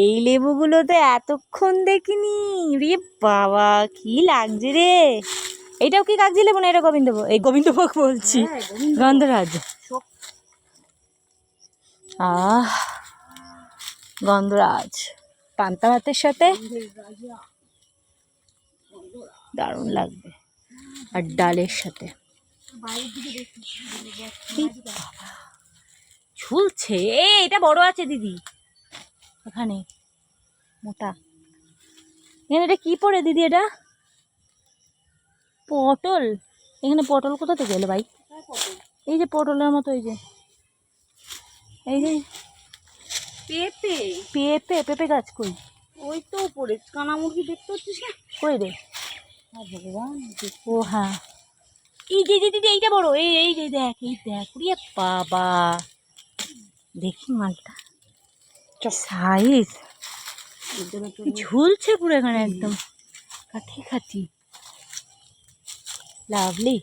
এই লেবুগুলো তো এতক্ষণ দেখিনি রে বাবা, কি লাগছে রে। এইটাও কি কাগজি লেবু না? এটা গোবিন্দভোগ, এই গোবিন্দভোগ বলছি, গন্ধরাজ। আহ, গন্ধরাজ পান্তা ভাতের সাথে দারুণ লাগবে, আর ডালের সাথে। ঝুলছে, এটা বড় আছে দিদি, এখানে মোটা। এখানে এটা কি পড়ে দিদি? এটা পটল। এখানে পটল কোথা থেকে এলো ভাই? এই যে পটলের মতো, এই যে পেঁপে। পেঁপে, পেঁপে গাছ কই? ওই তো উপরে কানা মুরগি দেখতে পাচ্ছিস না? কই রে? ভগবান, ও হ্যাঁ, এই যে দিদি এইটা বড়, এই যে দেখ, এই দেখ রে বাবা, দেখি মালটা সাইজ, ঝুলছে পুরো এখানে একদম খাটি খাটি, লাভলি।